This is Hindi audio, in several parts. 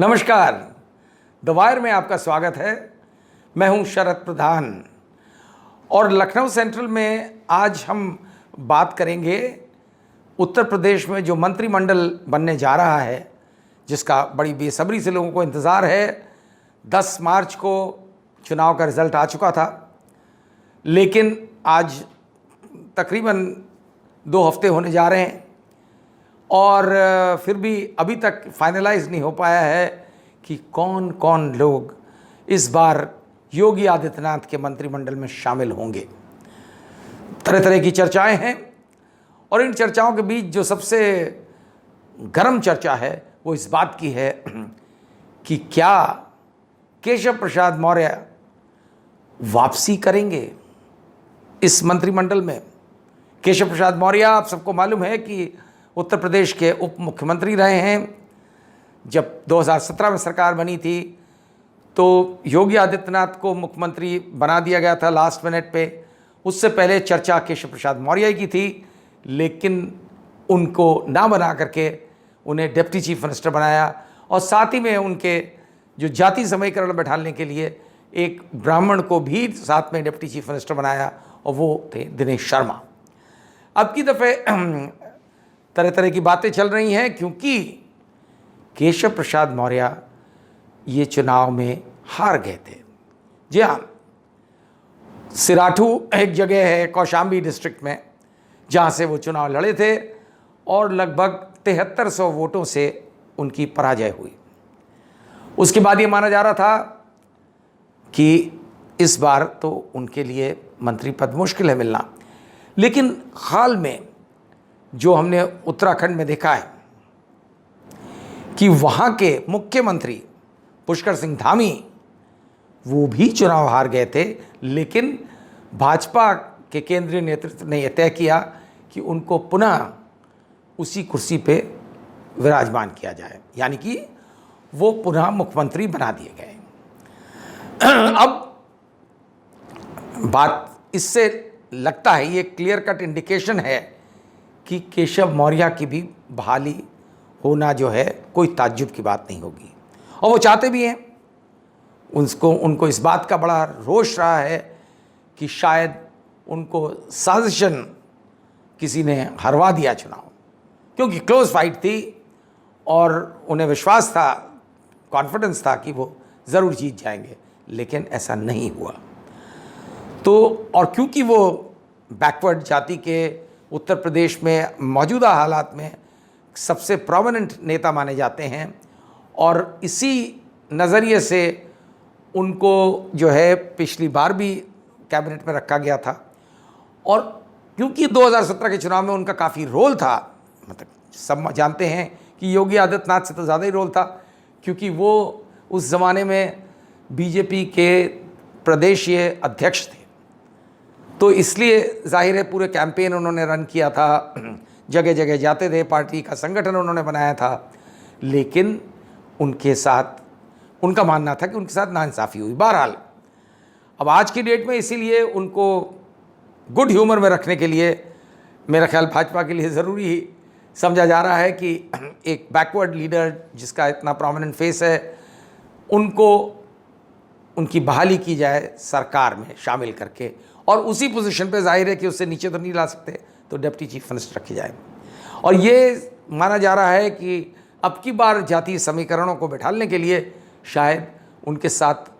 नमस्कार, द वायर में आपका स्वागत है। मैं हूं शरद प्रधान और लखनऊ सेंट्रल में आज हम बात करेंगे उत्तर प्रदेश में जो मंत्रिमंडल बनने जा रहा है, जिसका बड़ी बेसब्री से लोगों को इंतज़ार है। 10 मार्च को चुनाव का रिज़ल्ट आ चुका था, लेकिन आज तकरीबन 2 हफ्ते होने जा रहे हैं और फिर भी अभी तक फाइनलाइज नहीं हो पाया है कि कौन कौन लोग इस बार योगी आदित्यनाथ के मंत्रिमंडल में शामिल होंगे। तरह तरह की चर्चाएं हैं और इन चर्चाओं के बीच जो सबसे गर्म चर्चा है वो इस बात की है कि क्या केशव प्रसाद मौर्य वापसी करेंगे इस मंत्रिमंडल में। केशव प्रसाद मौर्य, आप सबको मालूम है कि उत्तर प्रदेश के उप मुख्यमंत्री रहे हैं। जब 2017 में सरकार बनी थी तो योगी आदित्यनाथ को मुख्यमंत्री बना दिया गया था लास्ट मिनट पे। उससे पहले चर्चा केशव प्रसाद मौर्य की थी, लेकिन उनको ना बना करके उन्हें डिप्टी चीफ मिनिस्टर बनाया और साथ ही में उनके जो जाति समीकरण बैठाने के लिए एक ब्राह्मण को भी साथ में डिप्टी चीफ मिनिस्टर बनाया और वो थे दिनेश शर्मा। अब की दफ़े तरह तरह की बातें चल रही हैं क्योंकि केशव प्रसाद मौर्य ये चुनाव में हार गए थे। जी हाँ, सिराठू एक जगह है कौशाम्बी डिस्ट्रिक्ट में जहाँ से वो चुनाव लड़े थे और लगभग 7300 वोटों से उनकी पराजय हुई। उसके बाद ये माना जा रहा था कि इस बार तो उनके लिए मंत्री पद मुश्किल है मिलना, लेकिन हाल में जो हमने उत्तराखंड में देखा है कि वहाँ के मुख्यमंत्री पुष्कर सिंह धामी वो भी चुनाव हार गए थे, लेकिन भाजपा के केंद्रीय नेतृत्व ने यह तय किया कि उनको पुनः उसी कुर्सी पे विराजमान किया जाए, यानी कि वो पुनः मुख्यमंत्री बना दिए गए। अब बात इससे लगता है ये क्लियर कट इंडिकेशन है कि केशव मौर्य की भी बहाली होना जो है कोई ताज्जुब की बात नहीं होगी और वो चाहते भी हैं। उनको इस बात का बड़ा रोष रहा है कि शायद उनको साजिशन किसी ने हरवा दिया चुनाव, क्योंकि क्लोज फाइट थी और उन्हें विश्वास था, कॉन्फिडेंस था कि वो ज़रूर जीत जाएंगे, लेकिन ऐसा नहीं हुआ। तो और क्योंकि वो बैकवर्ड जाति के उत्तर प्रदेश में मौजूदा हालात में सबसे प्रोमिनेंट नेता माने जाते हैं और इसी नज़रिए से उनको जो है पिछली बार भी कैबिनेट में रखा गया था और क्योंकि 2017 के चुनाव में उनका काफ़ी रोल था, मतलब सब जानते हैं कि योगी आदित्यनाथ से तो ज़्यादा ही रोल था, क्योंकि वो उस ज़माने में बीजेपी के प्रदेशीय अध्यक्ष थे। तो इसलिए जाहिर है पूरे कैंपेन उन्होंने रन किया था, जगह जगह जाते थे, पार्टी का संगठन उन्होंने बनाया था, लेकिन उनके साथ उनका मानना था कि उनके साथ नाइंसाफ़ी हुई। बहरहाल अब आज की डेट में इसीलिए उनको गुड ह्यूमर में रखने के लिए मेरा ख्याल भाजपा के लिए ज़रूरी ही समझा जा रहा है कि एक बैकवर्ड लीडर जिसका इतना प्रोमिनेंट फेस है, उनको उनकी बहाली की जाए सरकार में शामिल करके और उसी पोजीशन पे जाहिर है कि उससे नीचे तो नहीं ला सकते, तो डिप्टी चीफ मिनिस्टर रखे जाए। और ये माना जा रहा है कि अब की बार जातीय समीकरणों को बैठाने के लिए शायद उनके साथ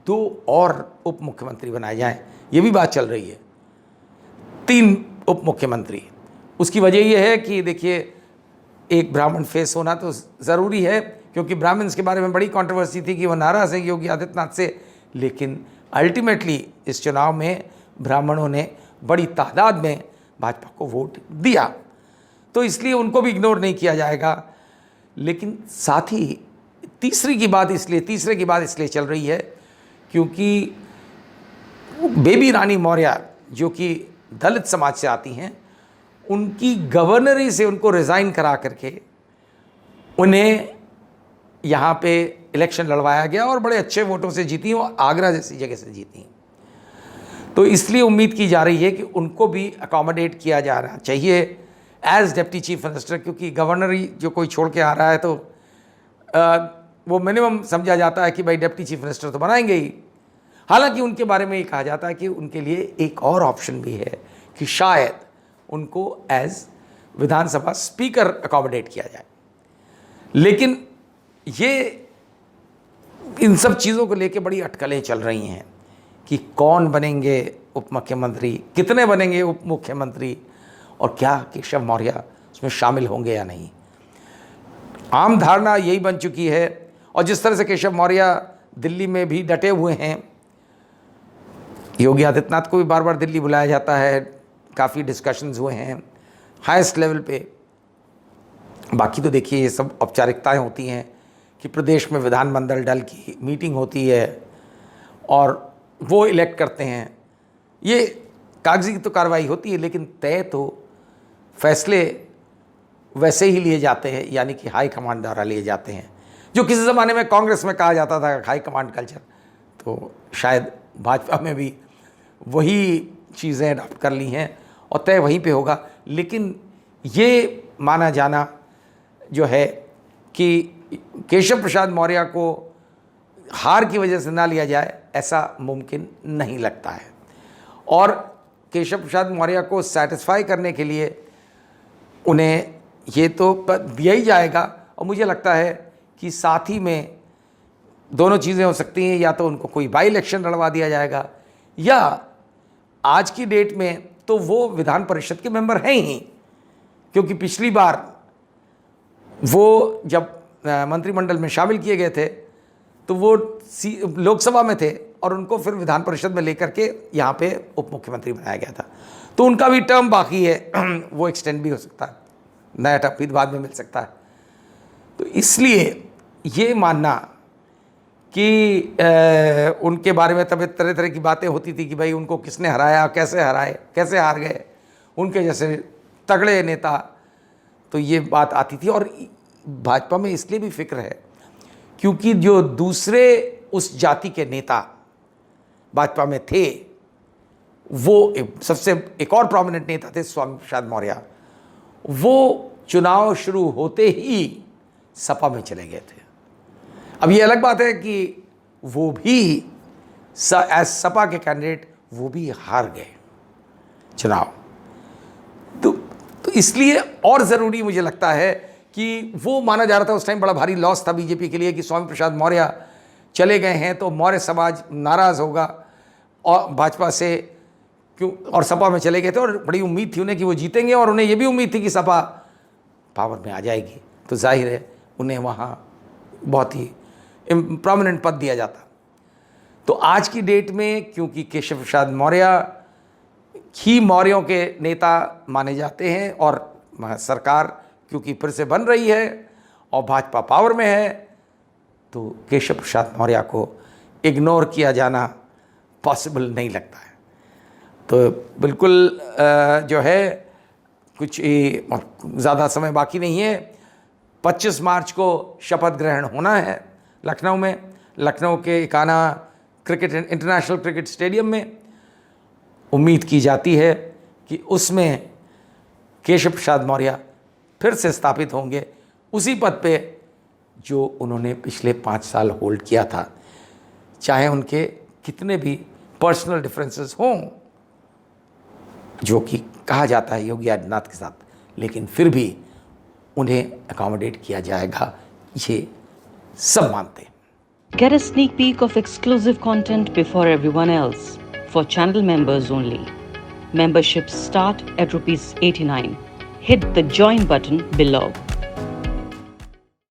2 और उप मुख्यमंत्री बनाए जाएं। ये भी बात चल रही है, 3 उप मुख्यमंत्री। उसकी वजह यह है कि देखिए, एक ब्राह्मण फेस होना तो ज़रूरी है, क्योंकि ब्राह्मण्स के बारे में बड़ी कंट्रोवर्सी थी कि वो नाराज़ हैं योगी आदित्यनाथ से, लेकिन अल्टीमेटली इस चुनाव में ब्राह्मणों ने बड़ी तादाद में भाजपा को वोट दिया, तो इसलिए उनको भी इग्नोर नहीं किया जाएगा। लेकिन साथ ही तीसरे की बात इसलिए चल रही है क्योंकि बेबी रानी मौर्य जो कि दलित समाज से आती हैं, उनकी गवर्नरी से उनको रिज़ाइन करा करके उन्हें यहाँ पे इलेक्शन लड़वाया गया और बड़े अच्छे वोटों से जीती और आगरा जैसी जगह से जीती। तो इसलिए उम्मीद की जा रही है कि उनको भी अकोमोडेट किया जा रहा चाहिए एज डिप्टी चीफ मिनिस्टर, क्योंकि गवर्नर ही जो कोई छोड़ के आ रहा है तो वो मिनिमम समझा जाता है कि भाई डिप्टी चीफ मिनिस्टर तो बनाएंगे ही। हालांकि उनके बारे में ये कहा जाता है कि उनके लिए एक और ऑप्शन भी है कि शायद उनको एज विधानसभा स्पीकर अकोमोडेट किया जाए। लेकिन ये इन सब चीज़ों को लेके बड़ी अटकलें चल रही हैं कि कौन बनेंगे उप मुख्यमंत्री, कितने बनेंगे उप मुख्यमंत्री, और क्या केशव मौर्य उसमें शामिल होंगे या नहीं। आम धारणा यही बन चुकी है, और जिस तरह से केशव मौर्य दिल्ली में भी डटे हुए हैं, योगी आदित्यनाथ को भी बार बार दिल्ली बुलाया जाता है, काफ़ी डिस्कशंस हुए हैं हाईएस्ट लेवल पे। बाकी तो देखिए ये सब औपचारिकताएं होती हैं कि प्रदेश में विधानमंडल दल की मीटिंग होती है और वो इलेक्ट करते हैं, ये कागजी तो कार्रवाई होती है, लेकिन तय तो फैसले वैसे ही लिए जाते हैं, यानी कि हाई कमांड द्वारा लिए जाते हैं। जो किसी ज़माने में कांग्रेस में कहा जाता था हाई कमांड कल्चर, तो शायद भाजपा में भी वही चीज़ें अडॉप्ट कर ली हैं और तय वहीं पे होगा। लेकिन ये माना जाना जो है कि केशव प्रसाद मौर्य को हार की वजह से ना लिया जाए, ऐसा मुमकिन नहीं लगता है। और केशव प्रसाद मौर्य को सेटिस्फाई करने के लिए उन्हें ये तो दिया ही जाएगा, और मुझे लगता है कि साथ ही में दोनों चीज़ें हो सकती हैं, या तो उनको कोई बाई इलेक्शन लड़वा दिया जाएगा, या आज की डेट में तो वो विधान परिषद के मेंबर हैं ही, क्योंकि पिछली बार वो जब मंत्रिमंडल में शामिल किए गए थे तो वो लोकसभा में थे और उनको फिर विधान परिषद में लेकर के यहाँ पे उप मुख्यमंत्री बनाया गया था। तो उनका भी टर्म बाकी है, वो एक्सटेंड भी हो सकता है, नया टर्म भी बाद में मिल सकता है। तो इसलिए ये मानना कि उनके बारे में तब तरह तरह की बातें होती थी कि भाई उनको किसने हराया, कैसे हराए, कैसे हार गए, उनके जैसे तगड़े नेता, तो ये बात आती थी। और भाजपा में इसलिए भी फिक्र है क्योंकि जो दूसरे उस जाति के नेता भाजपा में थे, वो सबसे एक और प्रोमिनेंट नेता थे स्वामी प्रसाद मौर्य, वो चुनाव शुरू होते ही सपा में चले गए थे। अब ये अलग बात है कि वो भी एज सपा के कैंडिडेट वो भी हार गए चुनाव। तो इसलिए और ज़रूरी मुझे लगता है कि वो माना जा रहा था उस टाइम, बड़ा भारी लॉस था बीजेपी के लिए कि स्वामी प्रसाद मौर्य चले गए हैं तो मौर्य समाज नाराज़ होगा और भाजपा से, क्यों, और सपा में चले गए थे और बड़ी उम्मीद थी उन्हें कि वो जीतेंगे, और उन्हें ये भी उम्मीद थी कि सपा पावर में आ जाएगी, तो जाहिर है उन्हें वहाँ बहुत ही प्रोमिनेंट पद दिया जाता। तो आज की डेट में क्योंकि केशव प्रसाद मौर्य ही मौर्यों के नेता माने जाते हैं और सरकार क्योंकि फिर से बन रही है और भाजपा पावर में है, तो केशव प्रसाद मौर्य को इग्नोर किया जाना पॉसिबल नहीं लगता है। तो बिल्कुल जो है कुछ ज़्यादा समय बाकी नहीं है, 25 मार्च को शपथ ग्रहण होना है लखनऊ में, लखनऊ के Ekana cricket international cricket stadium में। उम्मीद की जाती है कि उसमें केशव प्रसाद मौर्य फिर से स्थापित होंगे उसी पद पे जो उन्होंने पिछले 5 साल होल्ड किया था, चाहे उनके कितने भी पर्सनल डिफरेंसेस हों, जो कि कहा जाता है योगी आदित्यनाथ के साथ, लेकिन फिर भी उन्हें अकोमोडेट किया जाएगा, ये सब मानते हैं। Get a sneak peek of exclusive content before everyone else for channel members only. Memberships start at ₹89. Hit the join button below.